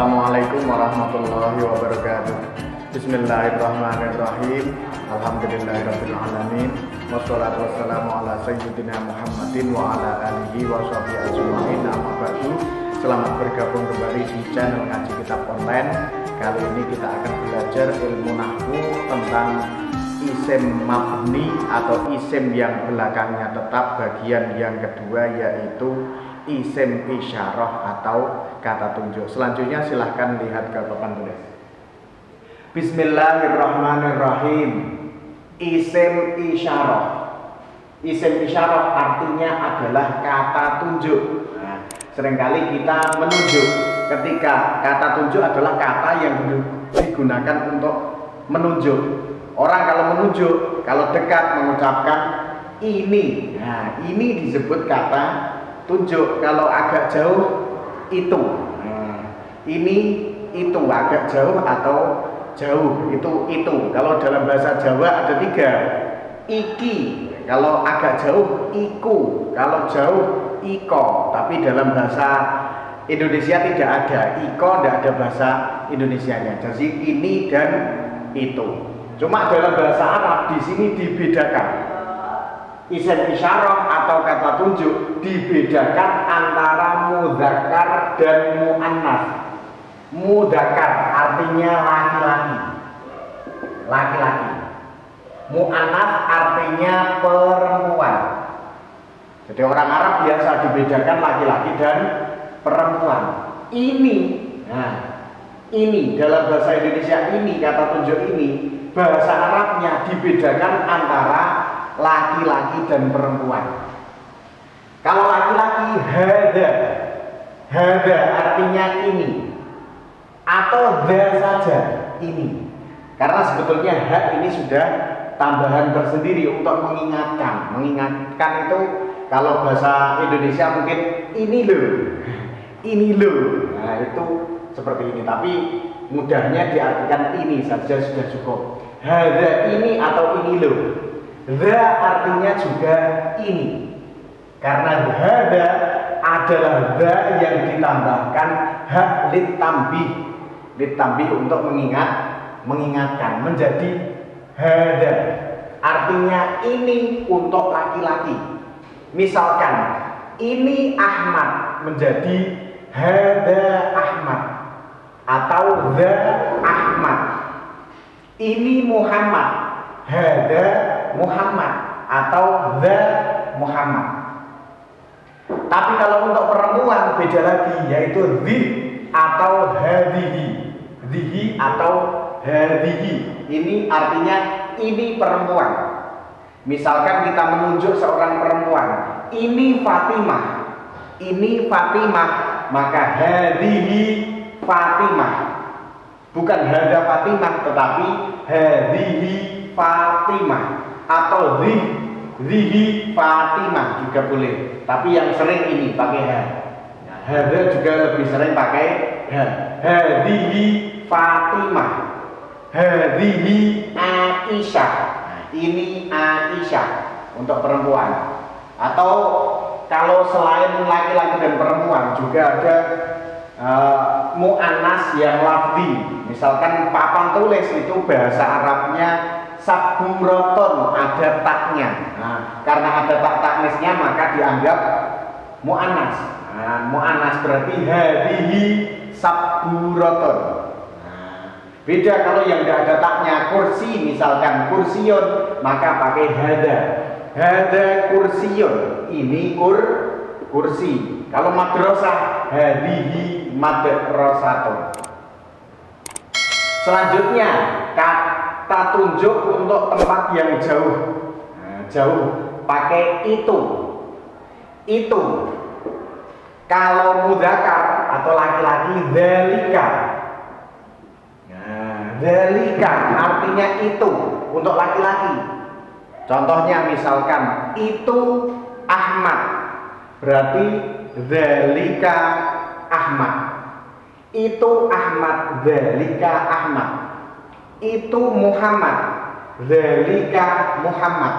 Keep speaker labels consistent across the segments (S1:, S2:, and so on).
S1: Assalamualaikum warahmatullahi wabarakatuh. Bismillahirrahmanirrahim. Alhamdulillahirrahmanirrahim. Wassalatu wassalamu ala sayyidina Muhammadin wa ala alihi wa sahbihi ajma'in. Amma ba'du. Selamat bergabung kembali di channel Ngaji Kitab Online. Kali ini kita akan belajar ilmu nahwu tentang isim mabni atau isim yang belakangnya tetap, bagian yang kedua yaitu isim isyarah atau kata tunjuk. Selanjutnya silahkan lihat ke papan tulis. Bismillahirrahmanirrahim. Isim isyarah. Isim isyarah artinya adalah kata tunjuk. Nah, seringkali kita menunjuk. Ketika kata tunjuk adalah kata yang digunakan untuk menunjuk. Orang kalau menunjuk, kalau dekat mengucapkan ini. Nah, ini disebut kata tunjuk. Kalau agak jauh itu. Nah, ini itu agak jauh atau jauh itu. Kalau dalam bahasa Jawa ada 3. Iki. Kalau agak jauh iku. Kalau jauh iko. Tapi dalam bahasa Indonesia tidak ada. Iko tidak ada bahasa Indonesianya. Jadi ini dan itu. Cuma dalam bahasa Arab di sini dibedakan. Isim isyarah atau kata tunjuk dibedakan antara mudzakkar dan muannas. Mudzakkar artinya laki-laki. Laki-laki. Muannas artinya perempuan. Jadi orang Arab biasa dibedakan laki-laki dan perempuan. Ini dalam bahasa Indonesia ini kata tunjuk ini bahasa Arabnya dibedakan antara laki-laki dan perempuan. Kalau laki-laki hada artinya ini atau dha saja ini. Karena sebetulnya ha ini sudah tambahan tersendiri untuk mengingatkan. Mengingatkan itu kalau bahasa Indonesia mungkin ini loh. Nah, itu seperti ini, tapi mudahnya diartikan ini saja sudah cukup. Hada ini atau ini loh. Dha artinya juga ini. Karena hada adalah dha yang ditambahkan hak litambih untuk mengingatkan menjadi hada. Artinya ini untuk laki-laki. Misalkan ini Ahmad menjadi hada Ahmad atau dha Ahmad. Ini Muhammad, hada Muhammad atau dha Muhammad. Tapi kalau untuk perempuan beda lagi, yaitu dhi atau hadihi. Dhihi atau hadihi. Ini artinya ini perempuan. Misalkan kita menunjuk seorang perempuan, ini Fatimah. Ini Fatimah, maka hadihi Fatimah. Bukan hada Fatimah, tetapi hadihi Fatimah atau dhihi Fatimah juga boleh. Tapi yang sering ini pakai ha. Hada juga lebih sering pakai ha. Hadihi Fatimah. Hadihi Aisyah. Nah, ini Aisyah untuk perempuan. Atau kalau selain laki-laki dan perempuan juga ada mu'annas yang lafzi. Misalkan papan tulis itu bahasa Arabnya saburaton, ada taknya. Nah, karena ada tak taknisnya maka dianggap mu'annas. Nah, mu'annas berarti hadihi saburaton. Nah, beda kalau yang tidak ada taknya, kursi misalkan kursiyon maka pakai hada kursiyon. Ini kursi. Kalau madrasah hadihi madrasatun. Selanjutnya kata tunjuk untuk tempat yang jauh. Nah, jauh pakai itu. Kalau mudzakkar atau laki-laki dzalika. Nah, dzalika artinya itu untuk laki-laki. Contohnya misalkan itu Ahmad. Berarti dzalika Ahmad. Itu Ahmad, dzalika Ahmad. Itu Muhammad, dzalika Muhammad.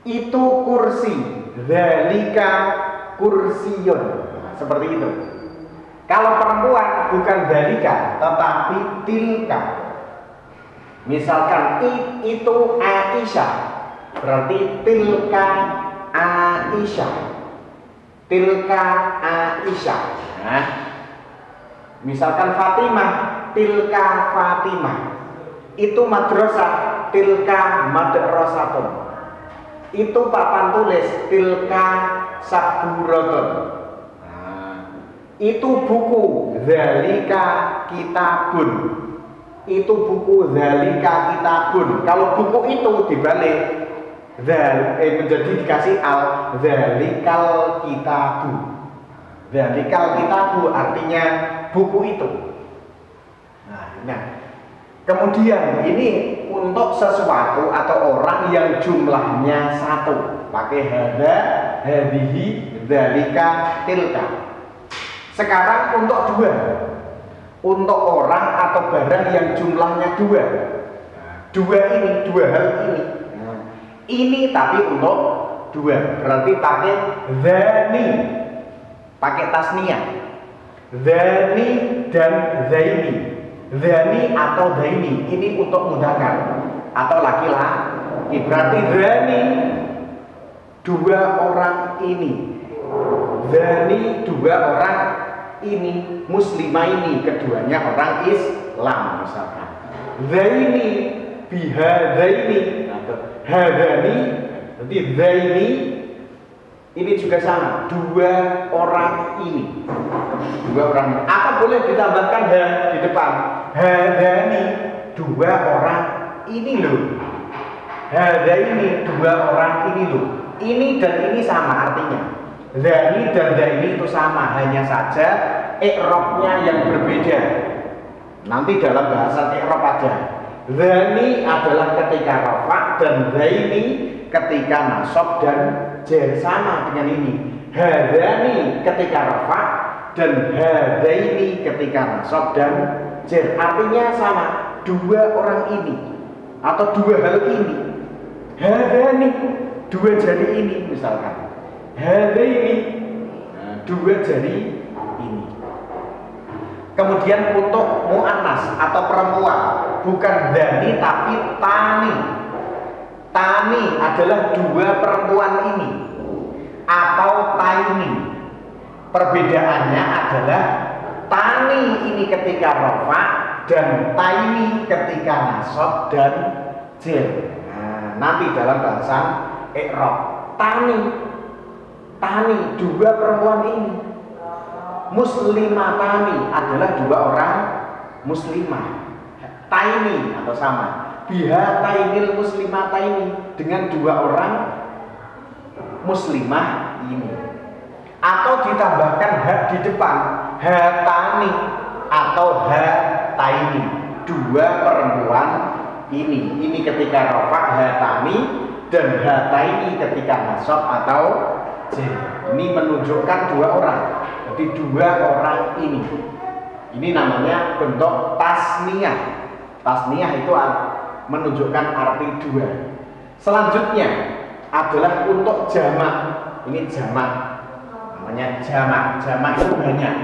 S1: Itu kursi, dzalika kursiyun. Seperti itu. Kalau perempuan bukan dzalika tetapi tilka. Misalkan itu Aisyah, berarti tilka Aisyah. Tilka Aisyah. Nah, misalkan Fatimah, tilka Fatimah. Itu madrasah, tilka madrasatun. Itu papan tulis, tilka saburatun. Nah, itu buku, dzalika kitabun. Itu buku, dzalika kitabun. Kalau buku itu dibalik, menjadi dikasih al, dzalikal kitabu. Dzalikal kitabu artinya buku itu. Nah, kemudian ini untuk sesuatu atau orang yang jumlahnya satu, pakai hada, hadihi, dzalika, tilka. Sekarang untuk dua, untuk orang atau barang yang jumlahnya dua. Dua ini, dua hal ini. Ini tapi untuk dua, berarti pakai dzani, pakai tasniyah. Dzani dan zaini. Dzani atau zaini ini untuk mudzakkar atau laki-laki. Berarti dzani dua orang ini. Dzani dua orang ini, muslimah ini keduanya orang Islam misalkan. Zaini bihadzaini atau hadani, jadi zaini ini juga sama, dua orang ini. Dua orang ini. Atau boleh ditambahkan ha di depan. Hadani dua orang ini loh. Hadaini dua orang ini loh. Ini dan ini sama artinya. Zani dan zaini itu sama, hanya saja i'rabnya yang berbeda. Nanti dalam bahasa i'rab ada. Zani adalah ketika rafa dan zaini ketika nasab dan jar, sama dengan ini. Hadani ketika rafa dan hadaini ketika nasab dan jar, artinya sama, dua orang ini atau dua hal ini. Hadani dua jari ini misalkan. Hadaini dua jari ini. Kemudian untuk muannas atau perempuan bukan dani tapi tani. Tani adalah dua perempuan ini atau taini. Perbedaannya adalah tani ini ketika rafa dan taini ketika nasab dan jar. Nanti dalam bahasa i'rab tani. Tani dua perempuan ini. Muslimatani adalah dua orang muslimah. Taini atau sama. Biha tainil muslimataini dengan dua orang muslimah ini. Atau ditambahkan ha di depan, hatani atau hataini, dua perempuan ini. Ini ketika rafa hatani dan hataini ketika nasab atau ini menunjukkan dua orang, jadi dua orang ini. Ini namanya bentuk tasniyah. Tasniyah itu menunjukkan arti dua. Selanjutnya adalah untuk jamak. Ini jamak, namanya jamak. Jamak itu banyak.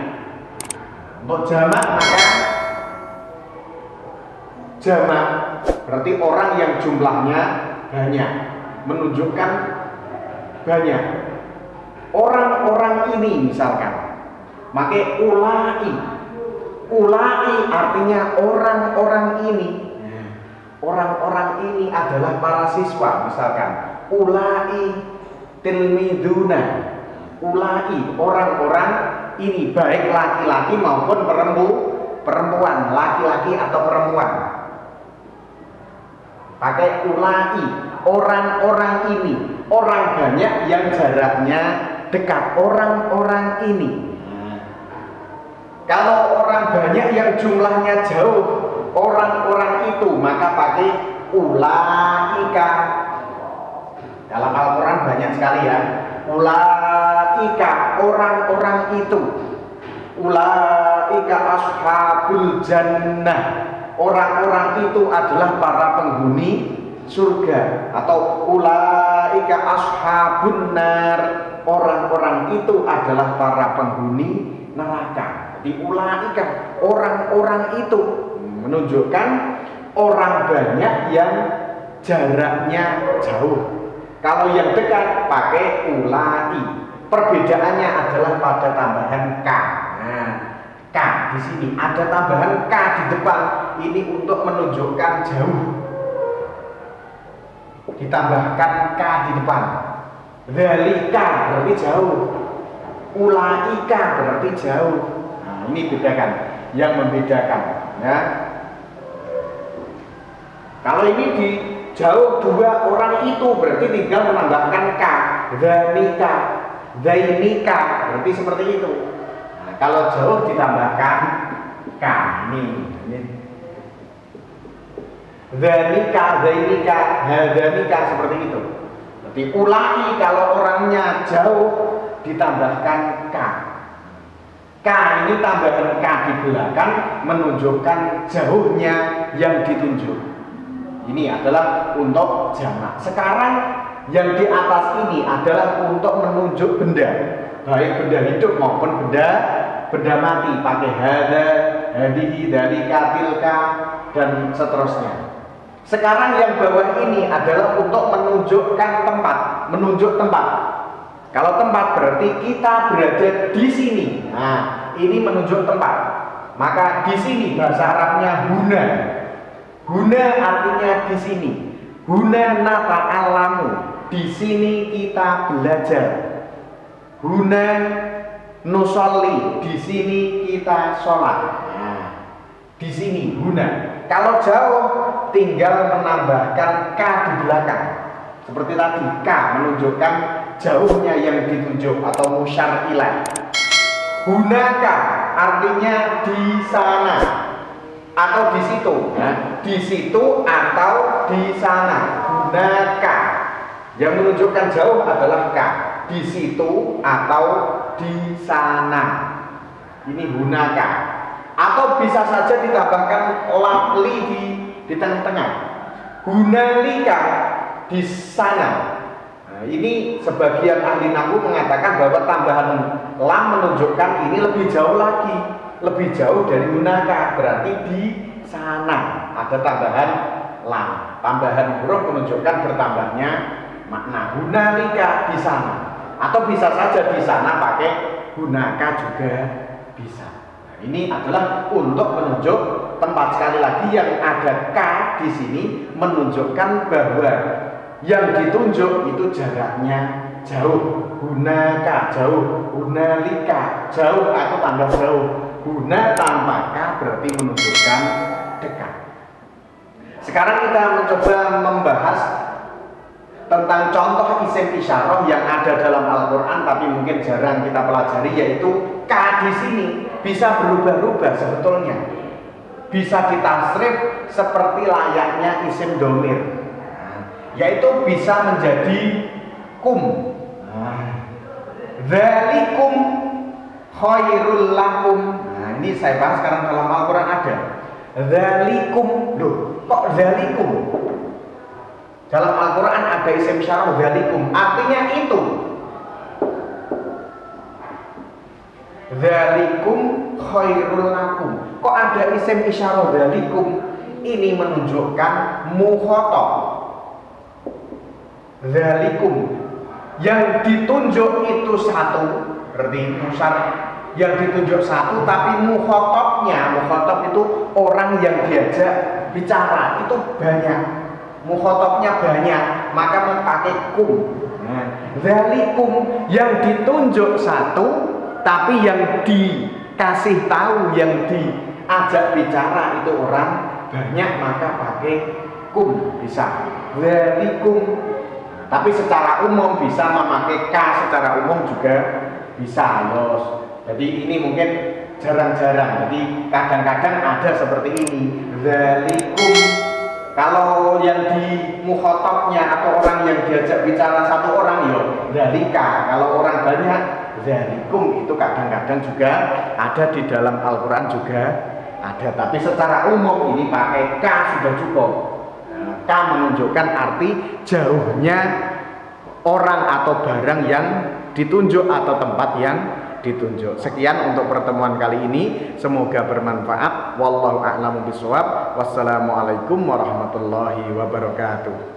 S1: Untuk jamak maka jamak berarti orang yang jumlahnya banyak, menunjukkan banyak. Orang-orang ini misalkan, maka ulai. Ulai artinya orang-orang ini. Orang-orang ini adalah para siswa misalkan. Ulai tilmiduna. Ulai orang-orang ini, baik laki-laki maupun perempuan, laki-laki atau perempuan. Pakai ulai, orang-orang ini, orang banyak yang jaraknya dekat, orang-orang ini. Kalau orang banyak yang jumlahnya jauh, orang-orang itu, maka pakai ulaika. Dalam Al-Quran banyak sekali ya. Ulaika, orang-orang itu. Ulaika ashabul jannah. Orang-orang itu adalah para penghuni surga. Atau ulaika ashabun nar. Orang-orang itu adalah para penghuni neraka. Jadi ulaika, orang-orang itu, menunjukkan orang banyak yang jaraknya jauh. Kalau yang dekat pakai ulai. Perbedaannya adalah pada tambahan k. Nah, k di sini ada tambahan k di depan. Ini untuk menunjukkan jauh. Ditambahkan k di depan. Dzalika berarti jauh. Ulaika berarti jauh. Nah, ini bedakan. Yang membedakan. Ya. Kalau ini di jauh dua orang itu berarti tinggal menambahkan k. Dzalika, dzainika berarti seperti itu. Nah, kalau jauh ditambahkan k. Ini. Dzalika, dzainika, hadzalika seperti itu. Berarti ulai kalau orangnya jauh ditambahkan k. K ini tambahan k di belakang menunjukkan jauhnya yang ditunjuk. Ini adalah untuk jamak. Sekarang yang di atas ini adalah untuk menunjuk benda, baik benda hidup maupun benda mati, pakai hada, hadihi, dalika, tilka, dan seterusnya. Sekarang yang bawah ini adalah untuk menunjukkan tempat, menunjuk tempat. Kalau tempat berarti kita berada di sini. Nah, ini menunjuk tempat. Maka di sini bahasa Arabnya huna. Huna artinya di sini. Huna nata'alamu. Di sini kita belajar. Huna nusolli. Di sini kita sholat. Nah, di sini huna. Kalau jauh tinggal menambahkan k di belakang. Seperti tadi k menunjukkan jauhnya yang ditunjuk atau musyar ilaih. Hunaka artinya di sana atau di situ, ya. Di situ atau di sana. Hunaka yang menunjukkan jauh adalah k. Di situ atau di sana. Ini hunaka. Atau bisa saja ditambahkan lamli di tengah-tengah. Hunalika di sana. Nah, ini sebagian ahli nahwu mengatakan bahwa tambahan lam menunjukkan ini lebih jauh lagi, lebih jauh dari hunaka, berarti di sana ada tambahan lam. Tambahan huruf menunjukkan bertambahnya makna. Hunalika di sana, atau bisa saja di sana pakai hunaka juga bisa. Nah, ini adalah untuk menunjuk tempat. Sekali lagi yang ada k di sini menunjukkan bahwa yang ditunjuk itu jaraknya jauh. Hunaka jauh, hunalika jauh atau tambah jauh. Huna tanpa k berarti menunjukkan dekat. Sekarang kita mencoba membahas tentang contoh isim isyarah yang ada dalam Al-Quran tapi mungkin jarang kita pelajari, yaitu k di sini bisa berubah-ubah sebetulnya. Bisa ditasrif seperti layaknya isim domir. Yaitu bisa menjadi kum. Dzalikum khairul lakum. Nah, ini saya bahas sekarang dalam Al-Quran ada. Dzalikum, loh, kok dzalikum? Dalam Al-Quran ada isim isyarah dzalikum, artinya itu. Dzalikum khairul lakum. Kok ada isim isyarah dzalikum? Ini menunjukkan mukhatab. Dzalikum yang ditunjuk itu satu, berarti musyar yang ditunjuk satu, tapi mukhatab itu orang yang diajak bicara itu banyak, mukhatabnya banyak, maka memakai kum. Dzalikum yang ditunjuk satu, tapi yang dikasih tahu, yang diajak bicara itu orang banyak, maka pakai kum bisa. Dzalikum. Tapi secara umum bisa memakai k, secara umum juga bisa, Yos. Jadi ini mungkin jarang-jarang. Jadi kadang-kadang ada seperti ini. Dzalikum. Kalau yang di mukhatabnya atau orang yang diajak bicara satu orang, ya dzalika. Kalau orang banyak, dzalikum. Itu kadang-kadang juga ada di dalam Al-Quran juga ada. Tapi secara umum ini pakai k sudah cukup. K menunjukkan arti jauhnya orang atau barang yang ditunjuk atau tempat yang ditunjuk. Sekian untuk pertemuan kali ini, semoga bermanfaat. Wallahu a'lamu bishawab. Wassalamualaikum warahmatullahi wabarakatuh.